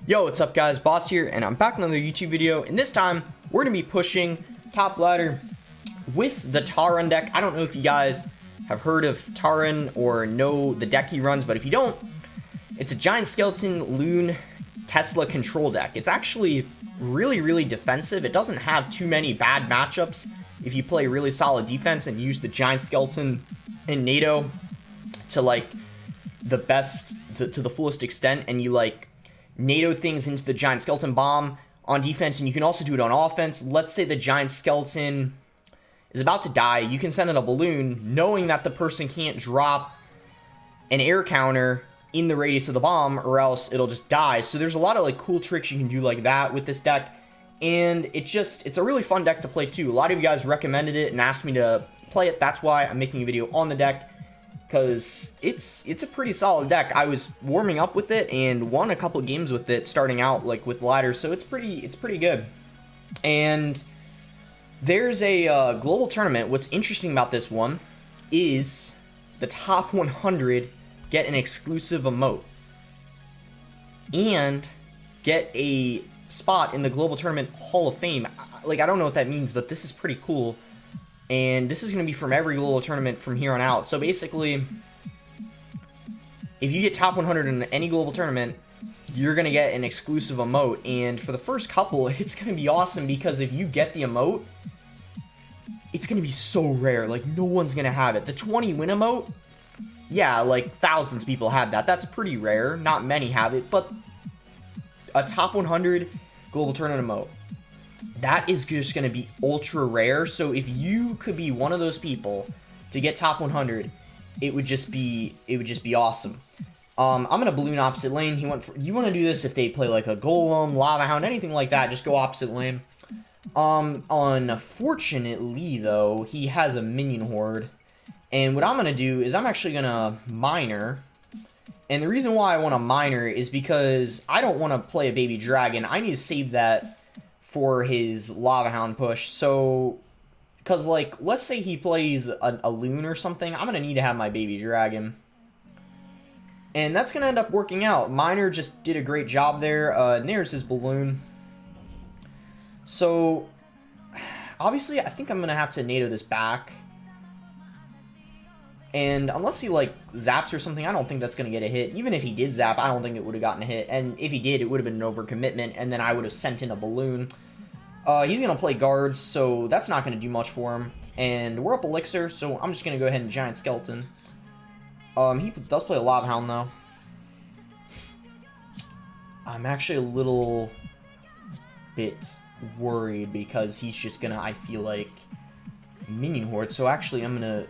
Yo, what's up guys, Boss here, and I'm back with another YouTube video, and this time, we're going to be pushing top ladder with the Taran deck. I don't know if you guys have heard of Taran or know the deck he runs, but if you don't, it's a Giant Skelton Balloon Tesla control deck. It's actually really defensive. It doesn't have too many bad matchups if you play really solid defense and use the Giant Skelton and NATO to like the best, to the fullest extent, and you like NATO things into the Giant Skelton bomb on defense, and you can also do it on offense. Let's say the Giant Skeleton is about to die. You can send in a balloon knowing that the person can't drop an air counter in the radius of the bomb or else it'll just die. So there's a lot of like cool tricks you can do like that with this deck, and it's a really fun deck to play too. A lot of you guys recommended it and asked me to play it. That's why I'm making a video on the deck, because it's a pretty solid deck. I was warming up with it and won a couple of games with it starting out like with ladder, so it's pretty good. And there's a global tournament. What's interesting about this one is the top 100 get an exclusive emote and get a spot in the global tournament Hall of Fame. Like, I don't know what that means, but this is pretty cool. And this is going to be from every global tournament from here on out. So basically, if you get top 100 in any global tournament, you're going to get an exclusive emote. And for the first couple, it's going to be awesome, because if you get the emote, it's going to be so rare. Like, no one's going to have it. The 20 win emote, yeah, like thousands of people have that. That's pretty rare. Not many have it. But a top 100 global tournament emote, that is just going to be ultra rare. So if you could be one of those people to get top 100, it would just be awesome. I'm going to balloon opposite lane. You want to do this if they play like a golem, lava hound, anything like that, just go opposite lane. Unfortunately though, he has a minion horde, and what I'm going to do is I'm actually going to miner. And the reason why I want to miner is because I don't want to play a baby dragon. I need to save that for his lava hound push. So, because like, let's say he plays a loon or something, I'm gonna need to have my baby dragon, and that's gonna end up working out. Miner just did a great job there. And there's his balloon. So obviously I think I'm gonna have to NATO this back, and unless he like zaps or something, I don't think that's gonna get a hit. Even if he did zap, I don't think it would have gotten a hit, and if he did, it would have been an overcommitment, and then I would have sent in a balloon. He's gonna play guards, so that's not gonna do much for him, and we're up elixir, so I'm just gonna go ahead and Giant Skeleton. He does play a lava hound though. I'm actually a little bit worried because he's just gonna, I feel like, minion horde. So actually I'm gonna,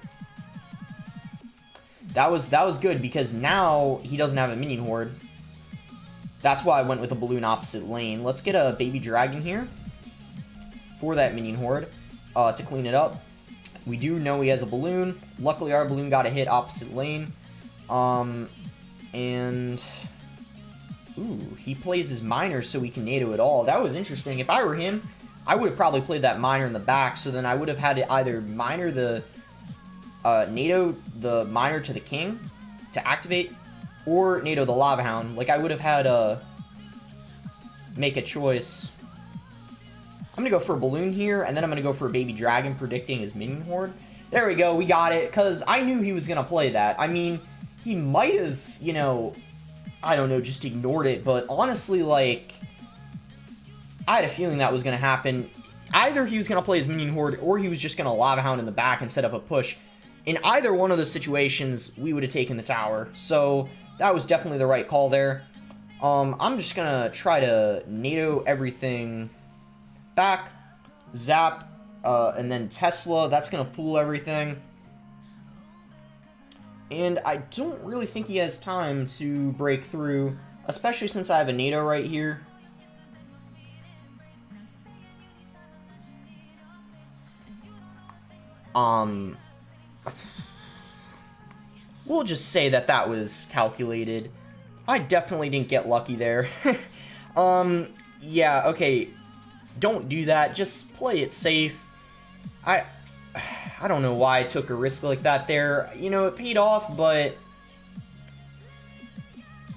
that was good, because now he doesn't have a minion horde. That's why I went with a balloon opposite lane. Let's get a baby dragon here for that minion horde to clean it up. We do know he has a balloon. Luckily our balloon got a hit opposite lane. And ooh, he plays his miner so we can NATO it all. That was interesting. If I were him, I would have probably played that miner in the back, so then I would have had to either miner the NATO the miner to the king to activate, or NATO the lava hound. Like, I would have had to make a choice. I'm gonna go for a balloon here, and then I'm gonna go for a baby dragon, predicting his minion horde. There we go, we got it, because I knew he was gonna play that. I mean, he might have, you know, I don't know, just ignored it, but honestly, like, I had a feeling that was gonna happen. Either he was gonna play his minion horde, or he was just gonna lava hound in the back and set up a push. In either one of those situations, we would have taken the tower. So that was definitely the right call there. I'm just gonna try to NATO everything back, zap, and then Tesla. That's gonna pull everything. And I don't really think he has time to break through, especially since I have a NATO right here. We'll just say that that was calculated. I definitely didn't get lucky there. Yeah, okay. Don't do that. Just play it safe. I don't know why I took a risk like that there. You know, it paid off, but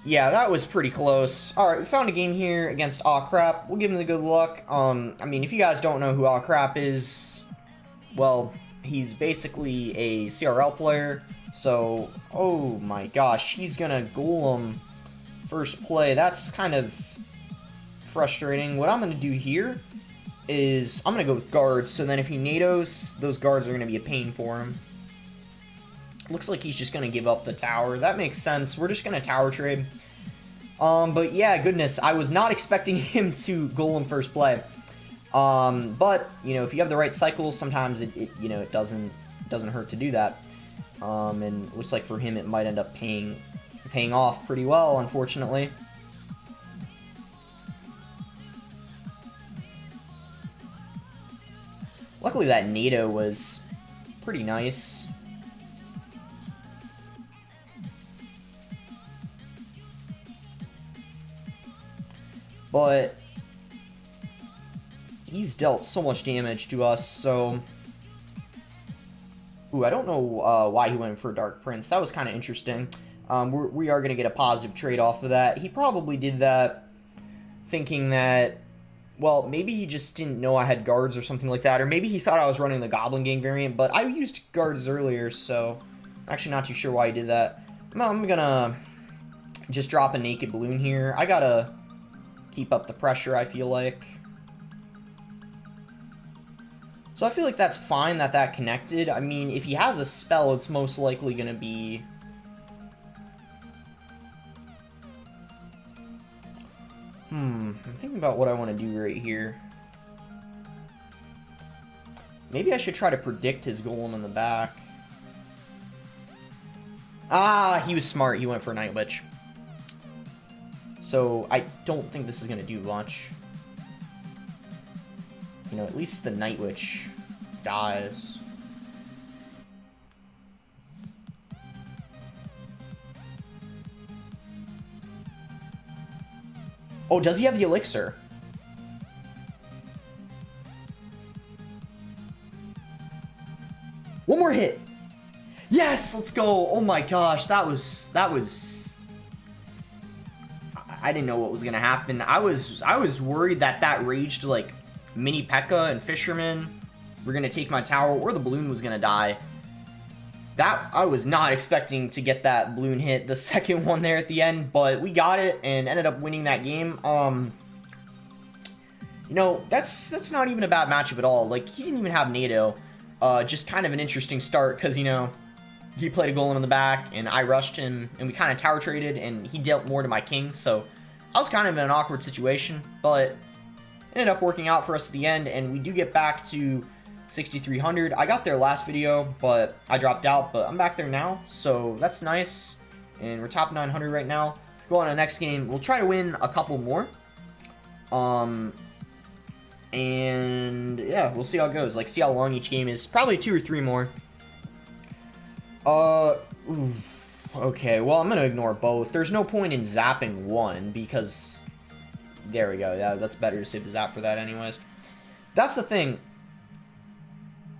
Yeah, that was pretty close. Alright, we found a game here against Aw Crap. We'll give him the good luck. I mean, if you guys don't know who Aw Crap is, well, he's basically a CRL player. So, oh my gosh, he's gonna golem first play. That's kind of frustrating. What I'm gonna do here is I'm gonna go with guards. So then if he NATOs, those guards are gonna be a pain for him. Looks like he's just going to give up the tower. That makes sense. We're just going to tower trade. But yeah, goodness, I was not expecting him to golem first play. But, you know, if you have the right cycle, sometimes it doesn't hurt to do that. And it looks like for him it might end up paying off pretty well, unfortunately. Luckily that NATO was pretty nice. But he's dealt so much damage to us, so... Ooh, I don't know why he went for Dark Prince. That was kind of interesting. We are going to get a positive trade off of that. He probably did that thinking that... Well, maybe he just didn't know I had guards or something like that. Or maybe he thought I was running the Goblin Gang variant. But I used guards earlier, so... I'm actually not too sure why he did that. I'm going to just drop a Naked Balloon here. I got to... keep up the pressure, I feel like. So I feel like that's fine that connected. I mean, if he has a spell, it's most likely going to be... I'm thinking about what I want to do right here. Maybe I should try to predict his golem in the back. Ah, he was smart. He went for Night Witch. So, I don't think this is going to do much. You know, at least the Night Witch dies. Oh, does he have the elixir? One more hit! Yes! Let's go! Oh my gosh, that was... I didn't know what was gonna happen. I was worried that raged like Mini P.E.K.K.A. and Fisherman were gonna take my tower, or the balloon was gonna die. That I was not expecting to get that balloon hit, the second one there at the end, but we got it and ended up winning that game. You know, that's not even a bad matchup at all. Like, he didn't even have NATO. Just kind of an interesting start because, you know, he played a golem in the back, and I rushed him, and we kind of tower traded, and he dealt more to my king, so I was kind of in an awkward situation, but it ended up working out for us at the end, and we do get back to 6,300. I got there last video, but I dropped out, but I'm back there now, so that's nice, and we're top 900 right now. Go on to the next game. We'll try to win a couple more, and yeah, we'll see how it goes. Like, see how long each game is. Probably 2 or 3 more. Okay, well, I'm gonna ignore both. There's no point in zapping one, because... There we go. That's better to save the zap for that anyways. That's the thing.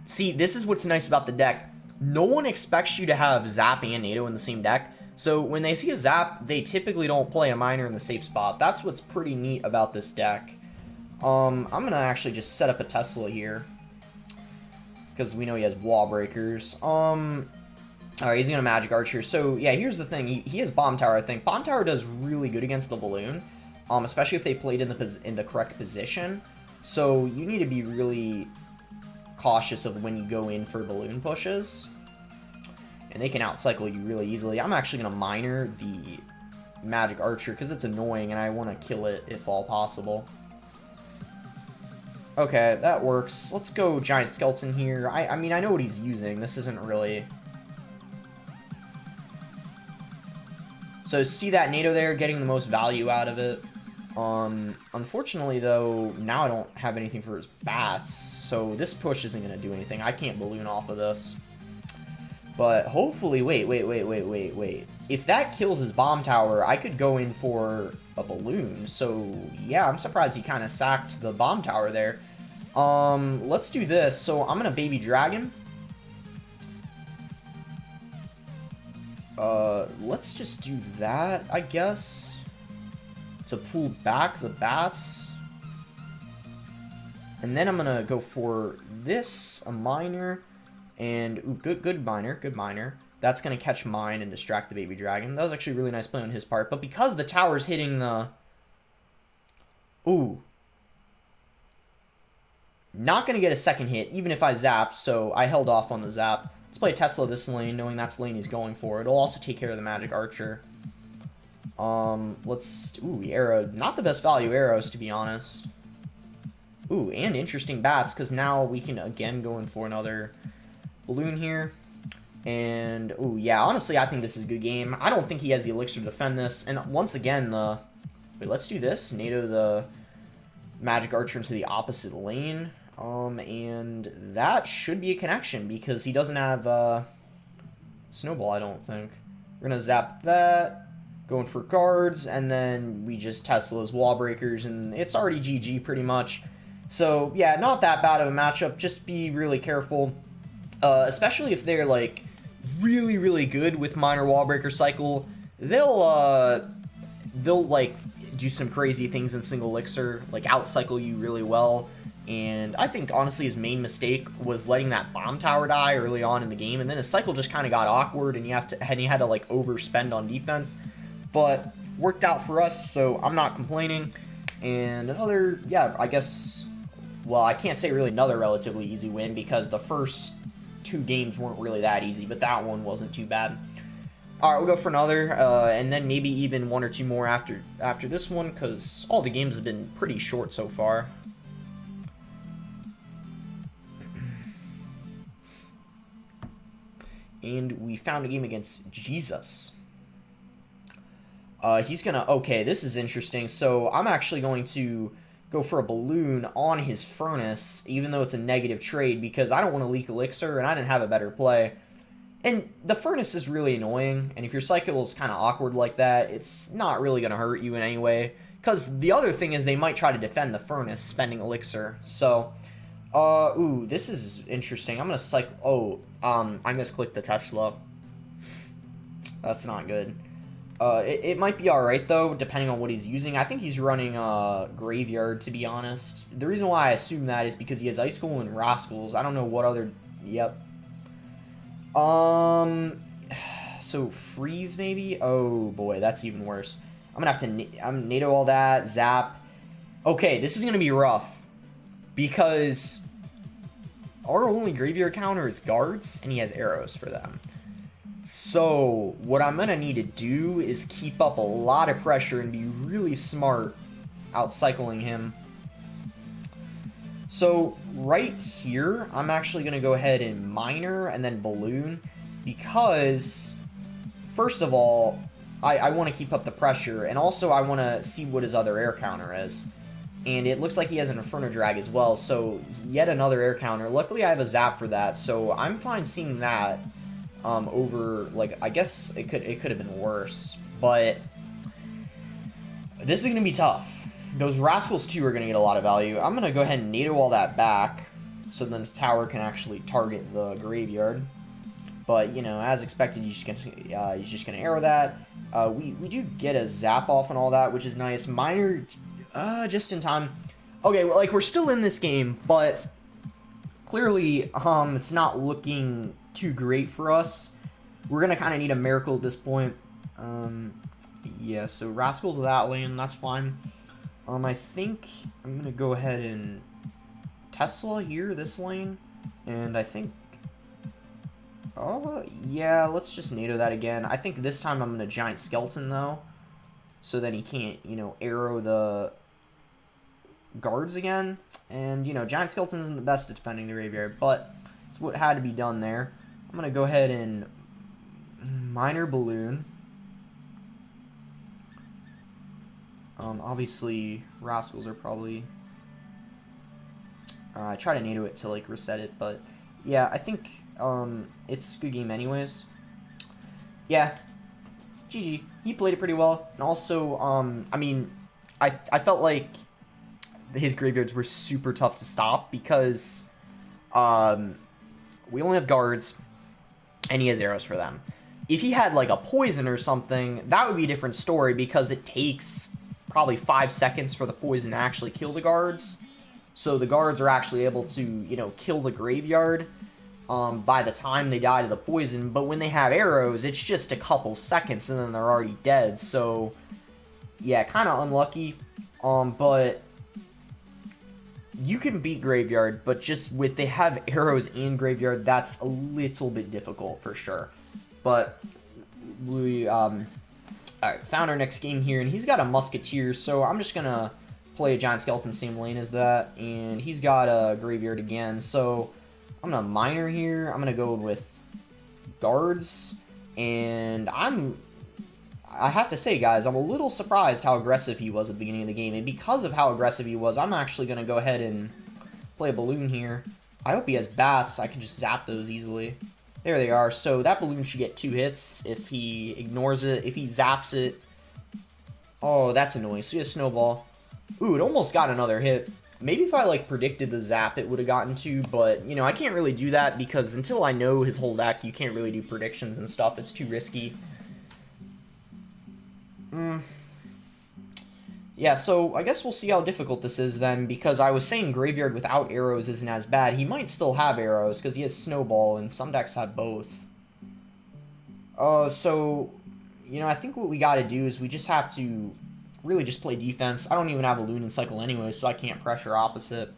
See, this is what's nice about the deck. No one expects you to have zap and NATO in the same deck. So when they see a zap, they typically don't play a miner in the safe spot. That's what's pretty neat about this deck. I'm gonna actually just set up a Tesla here, because we know he has wall breakers. Alright, he's gonna Magic Archer. So, yeah, here's the thing. He has Bomb Tower, I think. Bomb Tower does really good against the Balloon, especially if they played in the correct position. So, you need to be really cautious of when you go in for Balloon pushes. And they can outcycle you really easily. I'm actually gonna Miner the Magic Archer, because it's annoying, and I want to kill it if all possible. Okay, that works. Let's go Giant Skelton here. I mean, I know what he's using. This isn't really... So, see that NATO there, getting the most value out of it. Unfortunately, though, now I don't have anything for his bats, so this push isn't going to do anything. I can't balloon off of this. But hopefully... Wait. If that kills his bomb tower, I could go in for a balloon. So, yeah, I'm surprised he kind of sacked the bomb tower there. Let's do this. So, I'm going to baby dragon. Let's just do that, I guess, to pull back the bats. And then I'm gonna go for this, a miner, and ooh, good miner. That's gonna catch mine and distract the baby dragon. That was actually a really nice play on his part, but because the tower's hitting the... Ooh. Not gonna get a second hit, even if I zapped, so I held off on the zap. Let's play Tesla this lane, knowing that's the lane he's going for. It'll also take care of the magic archer. Ooh, arrow. Not the best value arrows, to be honest. Ooh, and interesting bats, because now we can again go in for another balloon here. And, ooh, yeah, honestly, I think this is a good game. I don't think he has the elixir to defend this. And once again, wait, let's do this. NATO the magic archer into the opposite lane. And that should be a connection, because he doesn't have, snowball, I don't think. We're gonna zap that, going for guards, and then we just Tesla's wall breakers, and it's already GG pretty much. So, yeah, not that bad of a matchup. Just be really careful, especially if they're, like, really, really good with minor wall breaker cycle. They'll, like, do some crazy things in single elixir, like, out-cycle you really well. And I think, honestly, his main mistake was letting that bomb tower die early on in the game, and then his cycle just kind of got awkward, and he had to, like, overspend on defense. But worked out for us, so I'm not complaining. And another, yeah, I guess... Well, I can't say really another relatively easy win, because the first two games weren't really that easy, but that one wasn't too bad. Alright, we'll go for another, and then maybe even one or two more after this one, because all the games have been pretty short so far. And we found a game against Jesus. He's gonna... Okay, this is interesting. So, I'm actually going to go for a balloon on his furnace, even though it's a negative trade, because I don't want to leak elixir, and I didn't have a better play. And the furnace is really annoying, and if your cycle is kind of awkward like that, it's not really going to hurt you in any way. Because the other thing is they might try to defend the furnace, spending elixir. So, ooh, this is interesting. I'm going to cycle... Oh, I misclicked the Tesla. That's not good. It might be alright, though, depending on what he's using. I think he's running Graveyard, to be honest. The reason why I assume that is because he has Ice School and Rascals. I don't know what other... Yep. So Freeze, maybe? Oh, boy, that's even worse. I'm gonna have to... NATO all that, Zap. Okay, this is gonna be rough. Because our only Graveyard counter is Guards, and he has arrows for them. So, what I'm going to need to do is keep up a lot of pressure and be really smart out-cycling him. So, right here, I'm actually going to go ahead and Miner and then Balloon, because, first of all, I want to keep up the pressure, and also I want to see what his other air counter is. And it looks like he has an Inferno Drag as well, so yet another air counter. Luckily, I have a Zap for that, so I'm fine seeing that. Over, like, I guess it could have been worse, but this is going to be tough. Those Rascals, too, are going to get a lot of value. I'm going to go ahead and NATO all that back, so then the tower can actually target the Graveyard. But, you know, as expected, he's just going to arrow that. We do get a Zap off and all that, which is nice. Miner, just in time. Okay, well, like, we're still in this game, but clearly, it's not looking too great for us. We're gonna kind of need a miracle at this point. Yeah, so Rascals of that lane, that's fine. I think I'm gonna go ahead and Tesla here, this lane, and I think... Oh, yeah, let's just NATO that again. I think this time I'm gonna Giant Skelton, though, so that he can't, you know, arrow the Guards again. And, you know, Giant Skeleton isn't the best at defending the Graveyard, but it's what had to be done there. I'm going to go ahead and Miner Balloon. Obviously, Rascals are probably... I try to NATO it to, like, reset it, but yeah, I think it's a good game anyways. Yeah, GG. He played it pretty well, and also, I mean, I felt like his Graveyards were super tough to stop, because we only have Guards, and he has arrows for them. If he had like a poison or something, that would be a different story because it takes probably 5 seconds for the poison to actually kill the guards. So the guards are actually able to, you know, kill the graveyard by the time they die to the poison. But when they have arrows, it's just a couple seconds and then they're already dead. So, yeah, kind of unlucky. But you can beat graveyard, but just with they have arrows in graveyard, that's a little bit difficult for sure. But we, alright, found our next game here, and he's got a musketeer, so I'm just gonna play a giant skeleton same lane as that, and he's got a graveyard again, so I'm gonna miner here. I'm gonna go with guards, and I have to say, guys, I'm a little surprised how aggressive he was at the beginning of the game, and because of how aggressive he was, I'm actually gonna go ahead and play a balloon here. I hope he has bats. I can just zap those easily. There they are. So that balloon should get 2 hits if he ignores it. If he zaps it... Oh, that's annoying. So he has snowball. Ooh, it almost got another hit. Maybe if I, like, predicted the zap, it would have gotten 2. But, you know, I can't really do that because until I know his whole deck, you can't really do predictions and stuff. It's too risky. Yeah, so I guess we'll see how difficult this is then, because I was saying graveyard without arrows isn't as bad. He might still have arrows, because he has snowball, and some decks have both. So, you know, I think what we gotta do is we just have to really just play defense. I don't even have a Loon in cycle anyway, so I can't pressure opposite.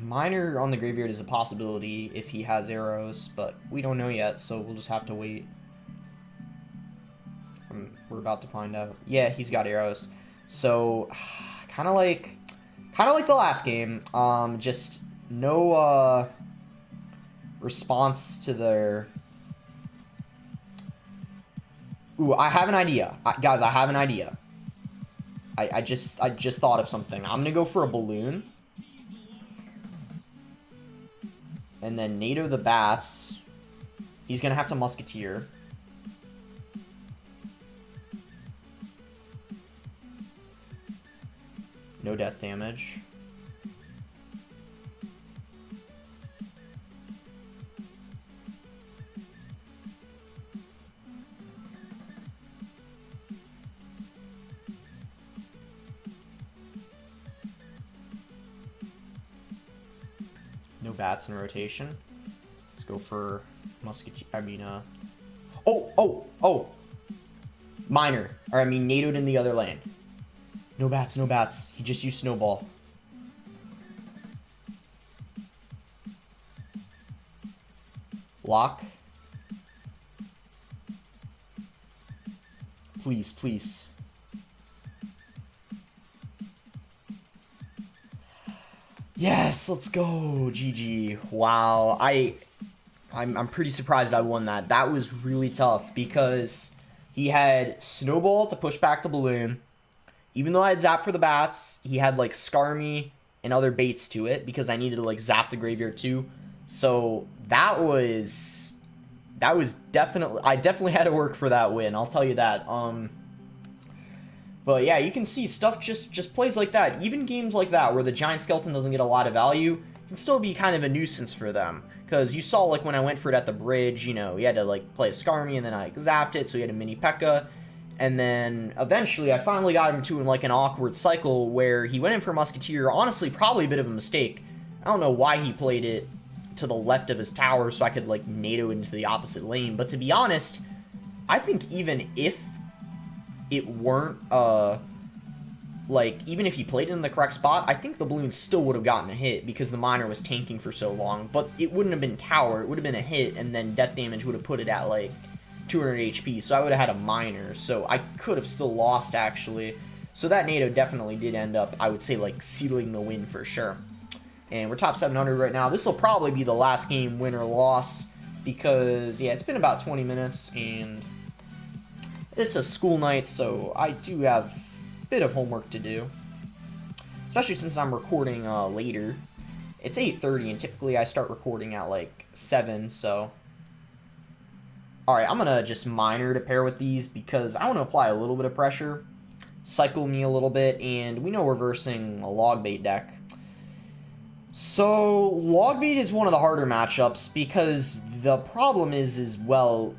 Miner on the graveyard is a possibility if he has arrows, but we don't know yet, so we'll just have to wait. We're about to find out. Yeah, he's got arrows. So, kind of like the last game. Just no response to their. Ooh, I have an idea, guys. I have an idea. I just thought of something. I'm gonna go for a balloon, and then NATO the bats. He's gonna have to musketeer. No death damage. No bats in rotation. Let's go for musketeer. I mean, oh! Miner. Or I mean, NATO'd in the other lane. No bats, no bats. He just used snowball. Lock. Please, please. Yes, let's go. GG. Wow. I'm pretty surprised I won that. That was really tough because he had snowball to push back the balloon. Even though I had zap for the bats, he had, like, Skarmy and other baits to it, because I needed to, like, zap the graveyard, too. So, that was definitely... I definitely had to work for that win, I'll tell you that. But, yeah, you can see stuff just plays like that. Even games like that, where the Giant Skelton doesn't get a lot of value, can still be kind of a nuisance for them. Because you saw, like, when I went for it at the bridge, you know, he had to, like, play a Skarmy, and then I zapped it, so he had a mini P.E.K.K.A. And then, eventually, I finally got him to, like, an awkward cycle where he went in for Musketeer. Honestly, probably a bit of a mistake. I don't know why he played it to the left of his tower so I could, like, NATO into the opposite lane. But to be honest, I think even if it weren't, like, even if he played it in the correct spot, I think the balloon still would have gotten a hit because the miner was tanking for so long. But it wouldn't have been tower. It would have been a hit, and then death damage would have put it at, like, 200 HP, so I would have had a miner, so I could have still lost, actually. So that NATO definitely did end up, I would say, like, sealing the win for sure. And we're top 700 right now. This will probably be the last game, win or loss, because, yeah, it's been about 20 minutes, and it's a school night, so I do have a bit of homework to do. Especially since I'm recording later. It's 8:30, and typically I start recording at, like, 7, so... Alright, I'm going to just miner to pair with these because I want to apply a little bit of pressure, cycle me a little bit, and we know we're versing a log bait deck. So, Logbeat is one of the harder matchups because the problem is well,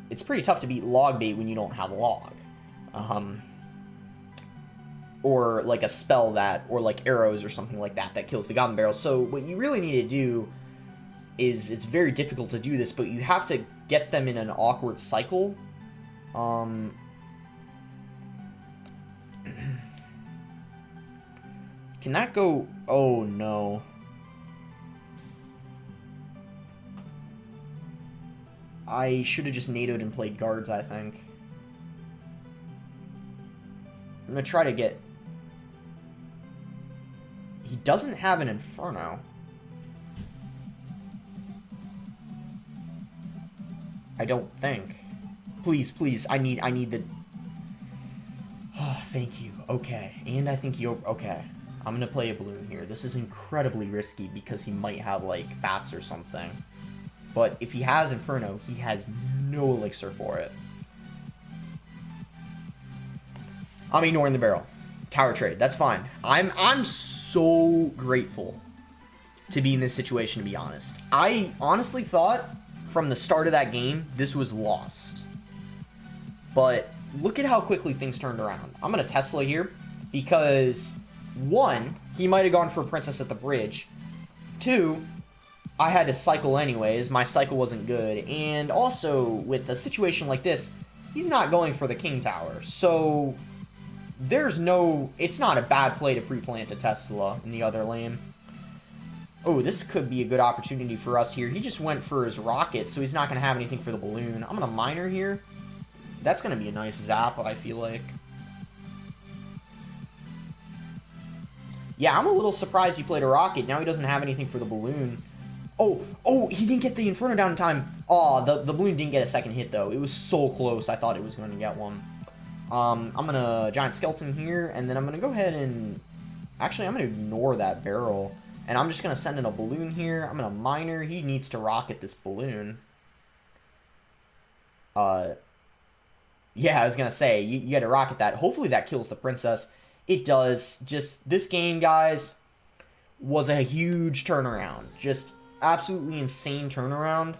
it's pretty tough to beat Logbait when you don't have Log. Or like a spell that, or like arrows or something like that that kills the Goblin Barrel. So what you really need to do is, it's very difficult to do this, but you have to get them in an awkward cycle. Can that go? Oh no. I should have just NATO'd and played guards, I think. I'm gonna try to get... He doesn't have an Inferno. I don't think. Please, please, I need the... Oh, thank you. Okay. And I think you... Okay. I'm gonna play a balloon here. This is incredibly risky because he might have, like, bats or something. But if he has Inferno, he has no elixir for it. I'm ignoring the barrel. Tower trade. That's fine. I'm so grateful to be in this situation, to be honest. I honestly thought from the start of that game, this was lost. But look at how quickly things turned around. I'm going to Tesla here because, one, he might have gone for Princess at the Bridge. Two, I had to cycle anyways. My cycle wasn't good. And also, with a situation like this, he's not going for the King Tower. So, there's no... It's not a bad play to pre-plant a Tesla in the other lane. Oh, this could be a good opportunity for us here. He just went for his rocket, so he's not going to have anything for the balloon. I'm going to miner here. That's going to be a nice zap, I feel like. Yeah, I'm a little surprised he played a rocket. Now he doesn't have anything for the balloon. Oh, he didn't get the Inferno down in time. Oh, the balloon didn't get a second hit, though. It was so close, I thought it was going to get one. I'm going to Giant Skelton here, and then I'm going to go ahead and... Actually, I'm going to ignore that barrel. And I'm just going to send in a balloon here. I'm going to miner. He needs to rocket this balloon. Yeah, I was going to say, you got to rocket that. Hopefully that kills the princess. It does. Just, this game, guys, was a huge turnaround. Just absolutely insane turnaround.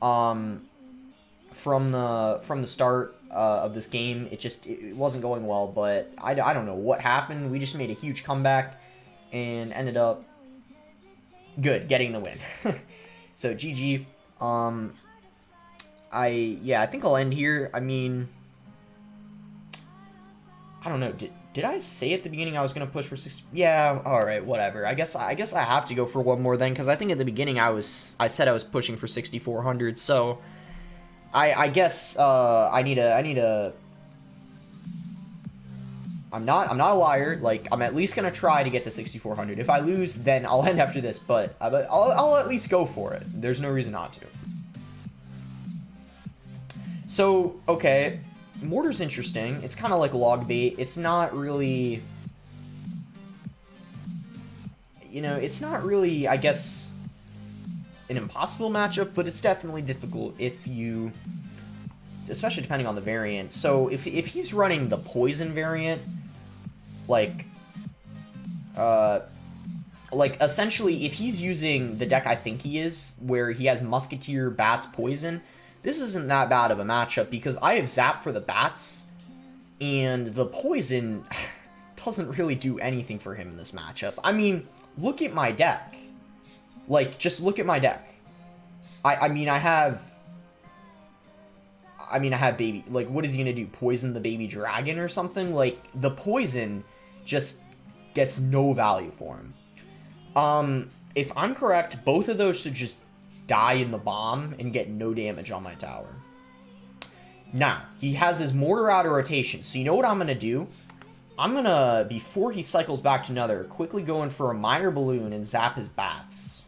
From the start of this game, it wasn't going well, but I don't know what happened. We just made a huge comeback and ended up getting the win. So GG. I think I'll end here. I mean, I don't know. Did I say at the beginning I was gonna push for 6? Yeah, all right, whatever. I guess I have to go for one more then, because I think at the beginning I said I was pushing for 6,400. So I guess I need a. I'm not a liar. Like, I'm at least gonna try to get to 6,400. If I lose, then I'll end after this. But I'll at least go for it. There's no reason not to. So, okay, Mortar's interesting. It's kind of like log bait. It's not really, it's not really, I guess, an impossible matchup, but it's definitely difficult if you, especially depending on the variant. So if he's running the poison variant, like essentially if he's using the deck I think he is, where he has Musketeer, Bats, Poison, this isn't that bad of a matchup because I have Zap for the Bats, and the Poison doesn't really do anything for him in this matchup. I mean, look at my deck. Like, just look at my deck. I have baby, like, what is he gonna do? Poison the baby dragon or something? Like, the Poison just gets no value for him. If I'm correct, both of those should just die in the bomb and get no damage on my tower. Now, he has his mortar out of rotation, so you know what I'm gonna do? I'm gonna, before he cycles back to another, quickly go in for a minor balloon and zap his bats.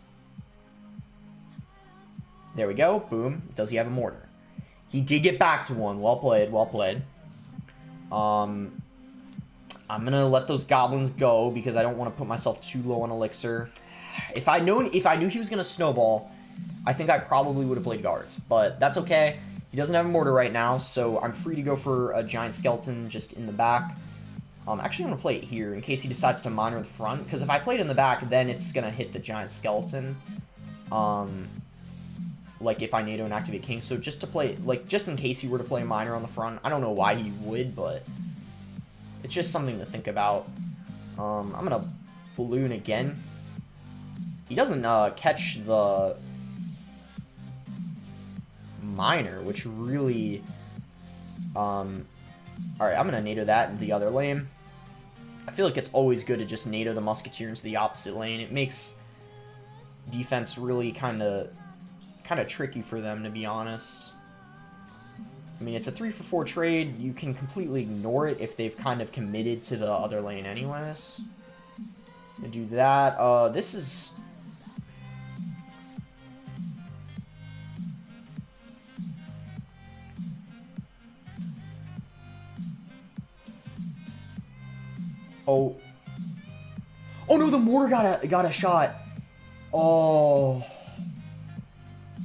There we go. Boom. Does he have a mortar? He did get back to one. Well played. Well played. I'm gonna let those goblins go because I don't want to put myself too low on elixir. If I knew he was gonna snowball, I think I probably would have played guards, but that's okay. He doesn't have a mortar right now, so I'm free to go for a Giant Skeleton just in the back. Actually, I'm going to play it here in case he decides to miner the front. Because if I play it in the back, then it's going to hit the Giant Skeleton. Like, if I NATO and activate King. So, just to play, like, just in case he were to play miner on the front. I don't know why he would, but it's just something to think about. I'm going to balloon again. He doesn't catch the miner, which really... Alright, I'm going to NATO that into the other lane. I feel like it's always good to just NATO the Musketeer into the opposite lane. It makes defense really kind of tricky for them, to be honest. I mean, it's a 3-for-4 trade. You can completely ignore it if they've kind of committed to the other lane anyways. To do that, this is... Oh. Oh no, the mortar got a shot. Oh.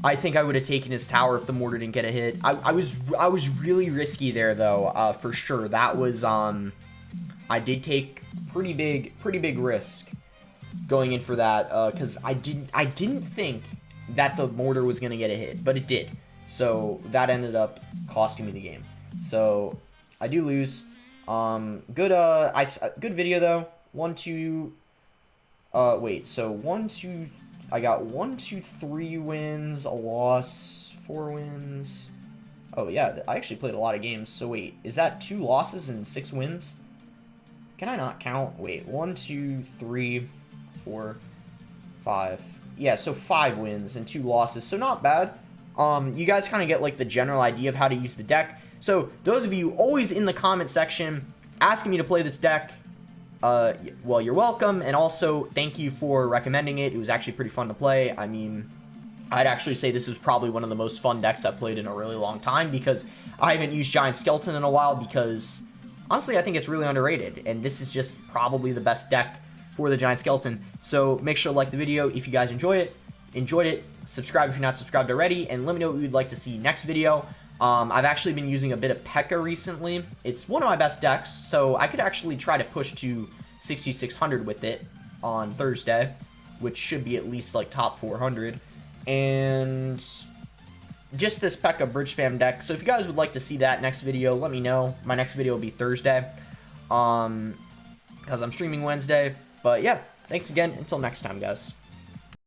I think I would have taken his tower if the mortar didn't get a hit. I was really risky there though, for sure. That was I did take pretty big risk going in for that, cuz I didn't think that the mortar was going to get a hit, but it did. So that ended up costing me the game. So I do lose. Good video though. 1, 2. Wait. So 1, 2. I got 1, 2, 3 wins, a loss, 4 wins. Oh yeah, I actually played a lot of games. So wait, is that 2 losses and 6 wins? Can I not count? Wait, 1, 2, 3, 4, 5. Yeah, so 5 wins and 2 losses. So not bad. You guys kind of get like the general idea of how to use the deck. So, those of you always in the comment section asking me to play this deck, well, you're welcome, and also, thank you for recommending it. It was actually pretty fun to play. I mean, I'd actually say this was probably one of the most fun decks I've played in a really long time, because I haven't used Giant Skelton in a while, because, honestly, I think it's really underrated, and this is just probably the best deck for the Giant Skelton. So, make sure to like the video if you guys enjoyed it, subscribe if you're not subscribed already, and let me know what you'd like to see next video. I've actually been using a bit of P.E.K.K.A. recently. It's one of my best decks, so I could actually try to push to 6,600 with it on Thursday, which should be at least like top 400. And just this P.E.K.K.A. bridge spam deck. So if you guys would like to see that next video, let me know. My next video will be Thursday, because I'm streaming Wednesday. But yeah, thanks again. Until next time, guys.